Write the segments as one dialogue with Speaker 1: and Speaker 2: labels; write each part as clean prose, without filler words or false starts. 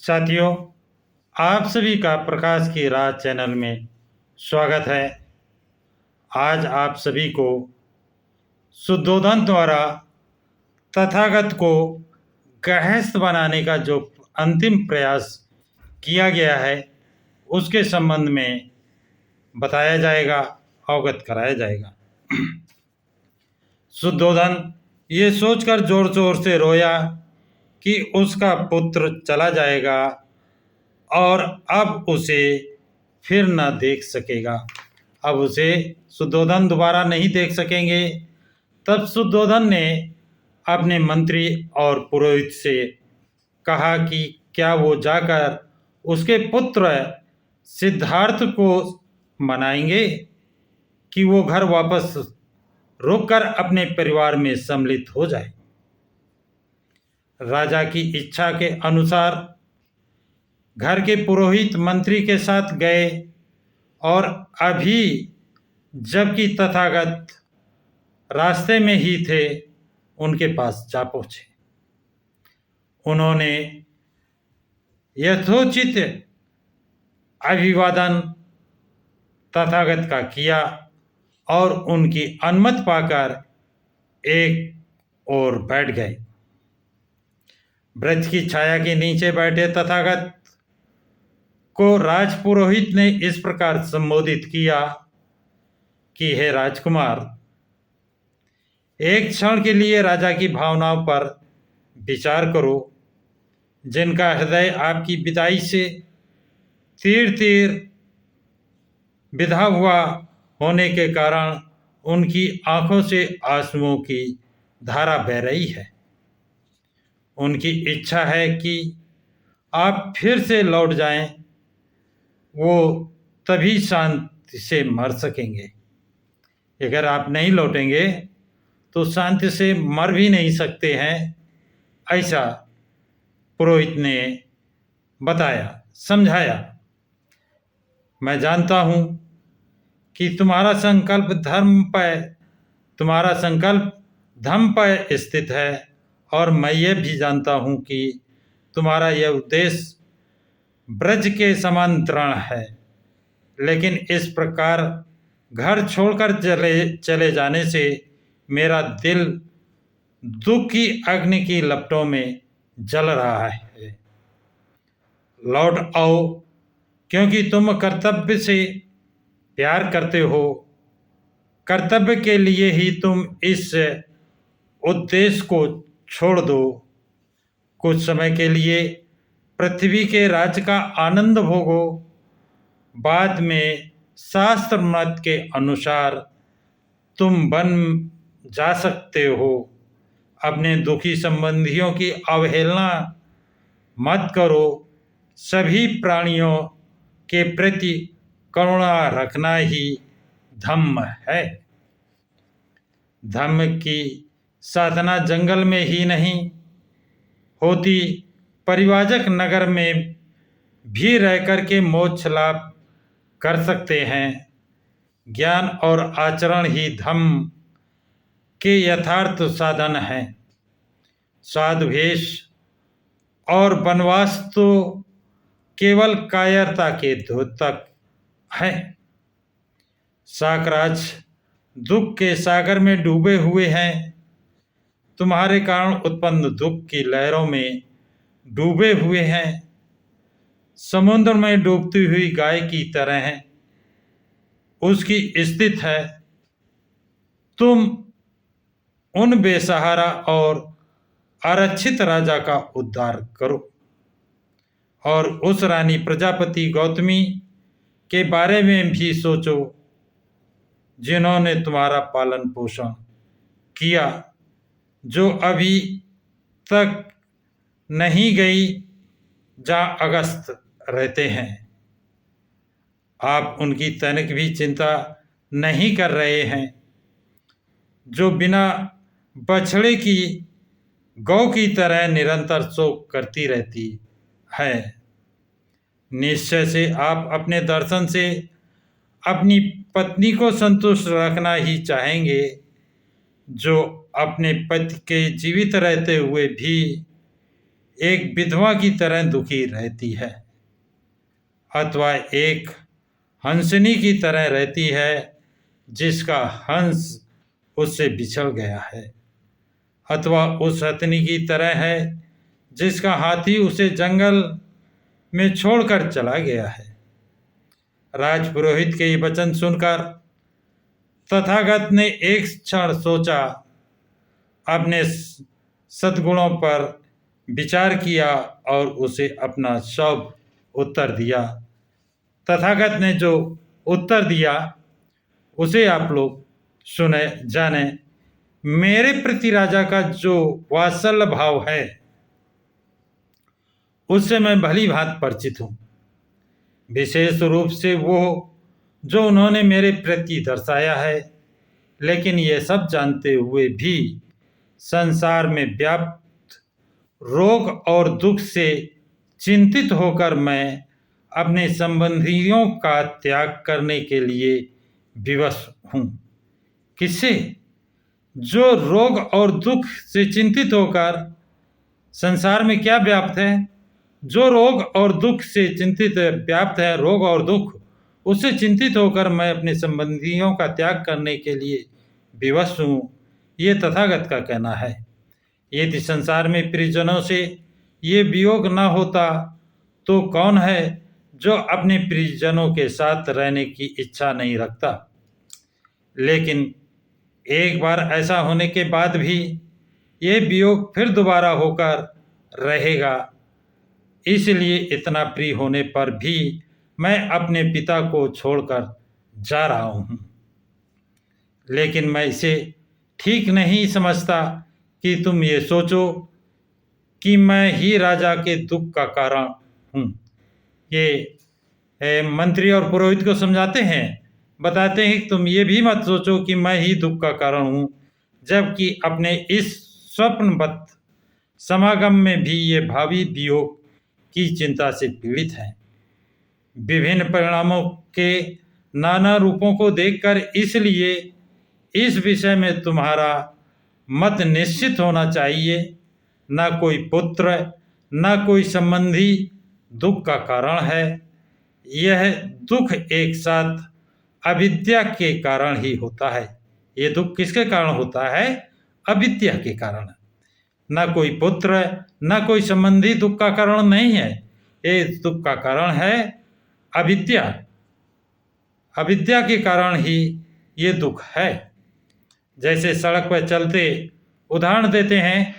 Speaker 1: साथियों, आप सभी का प्रकाश की राह चैनल में स्वागत है। आज आप सभी को शुद्धोधन द्वारा तथागत को गृहस्थ बनाने का जो अंतिम प्रयास किया गया है उसके संबंध में बताया जाएगा, अवगत कराया जाएगा। शुद्धोधन ये सोचकर जोर जोर से रोया कि उसका पुत्र चला जाएगा और अब उसे फिर न देख सकेगा। अब उसे शुद्धोधन दोबारा नहीं देख सकेंगे। तब शुद्धोधन ने अपने मंत्री और पुरोहित से कहा कि क्या वो जाकर उसके पुत्र सिद्धार्थ को मनाएंगे कि वो घर वापस रुककर अपने परिवार में सम्मिलित हो जाए। राजा की इच्छा के अनुसार घर के पुरोहित मंत्री के साथ गए और अभी जबकि तथागत रास्ते में ही थे उनके पास जा पहुंचे। उन्होंने यथोचित अभिवादन तथागत का किया और उनकी अनुमति पाकर एक ओर बैठ गए। वृक्ष की छाया के नीचे बैठे तथागत को राजपुरोहित ने इस प्रकार संबोधित किया कि हे राजकुमार, एक क्षण के लिए राजा की भावनाओं पर विचार करो, जिनका हृदय आपकी विदाई से तीर तीर विधा हुआ होने के कारण उनकी आंखों से आंसुओं की धारा बह रही है। उनकी इच्छा है कि आप फिर से लौट जाएं, वो तभी शांति से मर सकेंगे। अगर आप नहीं लौटेंगे तो शांति से मर भी नहीं सकते हैं, ऐसा पुरोहित ने बताया, समझाया। मैं जानता हूँ कि तुम्हारा संकल्प धर्म पर स्थित है और मैं ये भी जानता हूँ कि तुम्हारा यह उद्देश्य ब्रज के समान दृढ़ है। लेकिन इस प्रकार घर छोड़कर चले जाने से मेरा दिल दुख की अग्नि की लपटों में जल रहा है। लौट आओ, क्योंकि तुम कर्तव्य से प्यार करते हो। कर्तव्य के लिए ही तुम इस उद्देश्य को छोड़ दो। कुछ समय के लिए पृथ्वी के राज्य का आनंद भोगो, बाद में शास्त्र मत के अनुसार तुम बन जा सकते हो। अपने दुखी संबंधियों की अवहेलना मत करो। सभी प्राणियों के प्रति करुणा रखना ही धम्म है। धम्म की साधना जंगल में ही नहीं होती, परिवाजक नगर में भी रहकर के मोक्ष लाभ कर सकते हैं। ज्ञान और आचरण ही धम्म के यथार्थ साधन हैं। साधुवेश और वनवास तो केवल कायरता के द्योतक है। शाकराज दुख के सागर में डूबे हुए हैं। तुम्हारे कारण उत्पन्न दुख की लहरों में डूबे हुए हैं। समुद्र में डूबती हुई गाय की तरह है उसकी स्थिति है। तुम उन बेसहारा और आरक्षित राजा का उद्धार करो और उस रानी प्रजापति गौतमी के बारे में भी सोचो, जिन्होंने तुम्हारा पालन पोषण किया, जो अभी तक नहीं गई जहाँ अगस्त रहते हैं। आप उनकी तनिक भी चिंता नहीं कर रहे हैं, जो बिना बछड़े की गौ की तरह निरंतर शोक करती रहती है। निश्चय से आप अपने दर्शन से अपनी पत्नी को संतुष्ट रखना ही चाहेंगे, जो अपने पति के जीवित रहते हुए भी एक विधवा की तरह दुखी रहती है, अथवा एक हंसनी की तरह रहती है जिसका हंस उससे बिछड़ गया है, अथवा उस हथनी की तरह है जिसका हाथी उसे जंगल में छोड़कर चला गया है। राजपुरोहित के ये वचन सुनकर तथागत ने एक क्षण सोचा, अपने सद्गुणों पर विचार किया और उसे अपना सब उत्तर दिया। तथागत ने जो उत्तर दिया उसे आप लोग सुने जाने। मेरे प्रति राजा का जो वात्सल्य भाव है उससे मैं भली भांति परिचित हूँ, विशेष रूप से वो जो उन्होंने मेरे प्रति दर्शाया है। लेकिन ये सब जानते हुए भी संसार में व्याप्त रोग और दुख से चिंतित होकर मैं अपने संबंधियों का त्याग करने के लिए विवश हूँ। किससे? जो रोग और दुख से चिंतित होकर, संसार में क्या व्याप्त है? जो रोग और दुख से चिंतित व्याप्त है, रोग और दुख, उससे चिंतित होकर मैं अपने संबंधियों का त्याग करने के लिए विवश हूँ, ये तथागत का कहना है। यदि संसार में प्रियजनों से ये वियोग न होता तो कौन है जो अपने प्रियजनों के साथ रहने की इच्छा नहीं रखता? लेकिन एक बार ऐसा होने के बाद भी ये वियोग फिर दोबारा होकर रहेगा, इसलिए इतना प्रिय होने पर भी मैं अपने पिता को छोड़कर जा रहा हूँ। लेकिन मैं इसे ठीक नहीं समझता कि तुम ये सोचो कि मैं ही राजा के दुख का कारण हूँ। ये मंत्री और पुरोहित को समझाते हैं, बताते हैं कि तुम ये भी मत सोचो कि मैं ही दुख का कारण हूँ, जबकि अपने इस स्वप्नवत समागम में भी ये भावी वियोग की चिंता से पीड़ित हैं। विभिन्न परिणामों के नाना रूपों को देखकर इसलिए इस विषय में तुम्हारा मत निश्चित होना चाहिए। न कोई पुत्र न कोई संबंधी दुख का कारण है। यह दुख एक साथ अविद्या के कारण ही होता है। ये दुख किसके कारण होता है? अविद्या के कारण। न कोई पुत्र न कोई संबंधी दुख का कारण नहीं है। ये दुख का कारण है अविद्या। अविद्या के कारण ही ये दुख है। जैसे सड़क पर चलते, उदाहरण देते हैं,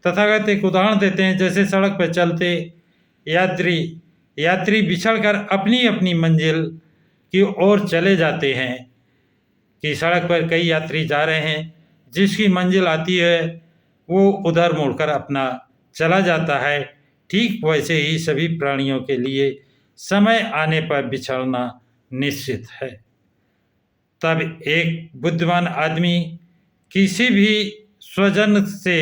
Speaker 1: तथागत एक उदाहरण देते हैं, जैसे सड़क पर चलते यात्री बिछड़कर अपनी अपनी मंजिल की ओर चले जाते हैं कि सड़क पर कई यात्री जा रहे हैं, जिसकी मंजिल आती है वो उधर मुड़कर अपना चला जाता है। ठीक वैसे ही सभी प्राणियों के लिए समय आने पर बिछड़ना निश्चित है। तब एक बुद्धिमान आदमी किसी भी स्वजन से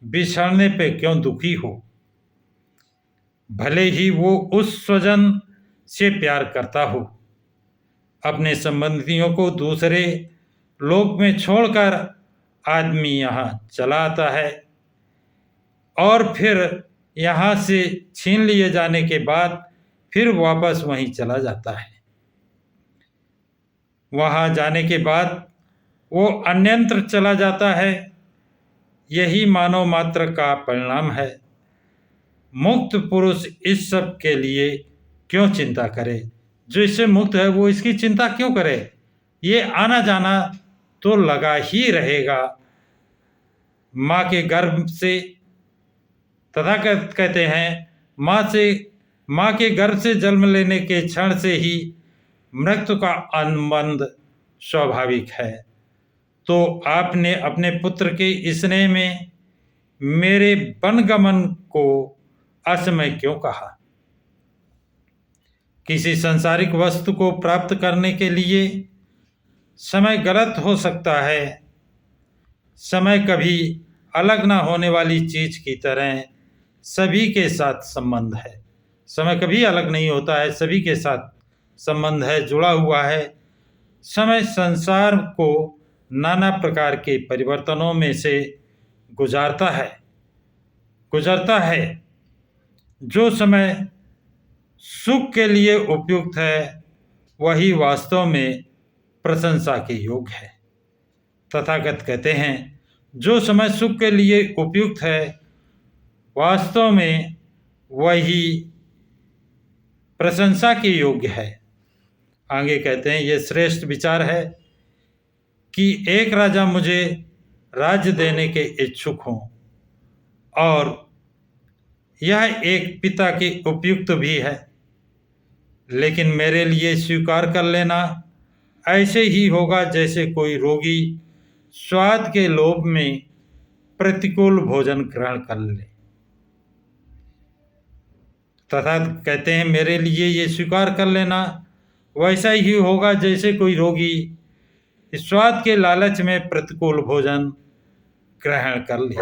Speaker 1: बिछड़ने पे क्यों दुखी हो, भले ही वो उस स्वजन से प्यार करता हो। अपने संबंधियों को दूसरे लोक में छोड़कर आदमी यहाँ चला आता है और फिर यहाँ से छीन लिए जाने के बाद फिर वापस वहीं चला जाता है। वहाँ जाने के बाद वो अन्यत्र चला जाता है। यही मानव मात्र का परिणाम है। मुक्त पुरुष इस सब के लिए क्यों चिंता करे? जो इससे मुक्त है वो इसकी चिंता क्यों करे? ये आना जाना तो लगा ही रहेगा। माँ के गर्भ से, तथा कहते हैं माँ के गर्भ से जन्म लेने के क्षण से ही मृत्यु का अनुबंध स्वाभाविक है। तो आपने अपने पुत्र के स्नेह में मेरे वनगमन को असमय क्यों कहा? किसी सांसारिक वस्तु को प्राप्त करने के लिए समय गलत हो सकता है। समय कभी अलग ना होने वाली चीज की तरह सभी के साथ संबंध है। समय कभी अलग नहीं होता है, सभी के साथ संबंध है, जुड़ा हुआ है। समय संसार को नाना प्रकार के परिवर्तनों में से गुजरता है। जो समय सुख के लिए उपयुक्त है वही वास्तव में प्रशंसा के योग्य है। तथागत कहते हैं जो समय सुख के लिए उपयुक्त है वास्तव में वही प्रशंसा के योग्य है। आगे कहते हैं ये श्रेष्ठ विचार है कि एक राजा मुझे राज्य देने के इच्छुक हों और यह एक पिता के उपयुक्त भी है, लेकिन मेरे लिए स्वीकार कर लेना ऐसे ही होगा जैसे कोई रोगी स्वाद के लोभ में प्रतिकूल भोजन ग्रहण कर ले। तथा कहते हैं मेरे लिए ये स्वीकार कर लेना वैसा ही होगा जैसे कोई रोगी स्वाद के लालच में प्रतिकूल भोजन ग्रहण कर ले।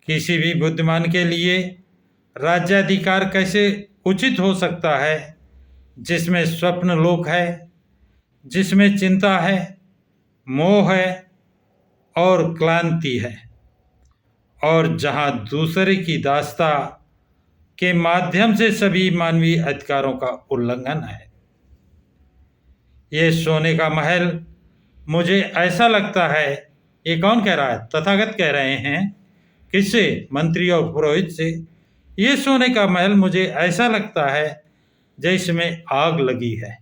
Speaker 1: किसी भी बुद्धिमान के लिए राज्याधिकार कैसे उचित हो सकता है जिसमें स्वप्न लोक है, जिसमें चिंता है, मोह है और क्लांति है, और जहां दूसरे की दासता के माध्यम से सभी मानवीय अधिकारों का उल्लंघन है। ये सोने का महल मुझे ऐसा लगता है, ये कौन कह रहा है? तथागत कह रहे हैं। किससे? मंत्री और पुरोहित से। ये सोने का महल मुझे ऐसा लगता है जैसे में आग लगी है।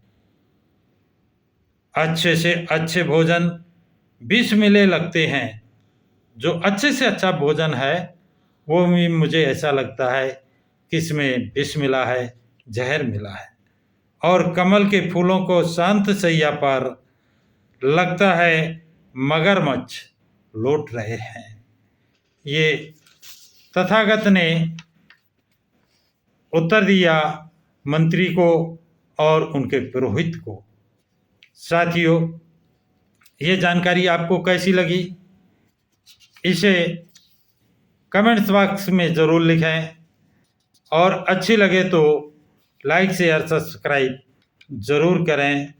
Speaker 1: अच्छे से अच्छे भोजन विष मिले लगते हैं। जो अच्छे से अच्छा भोजन है वो भी मुझे ऐसा लगता है कि इसमें विष मिला है, जहर मिला है। और कमल के फूलों को शांत सैया पर लगता है मगरमच्छ लौट रहे हैं। ये तथागत ने उत्तर दिया मंत्री को और उनके पुरोहित को। साथियों, ये जानकारी आपको कैसी लगी इसे कमेंट्स बॉक्स में ज़रूर लिखें, और अच्छी लगे तो लाइक शेयर सब्सक्राइब ज़रूर करें।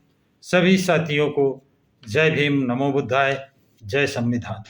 Speaker 1: सभी साथियों को जय भीम, नमो बुद्धाय, जय संविधान।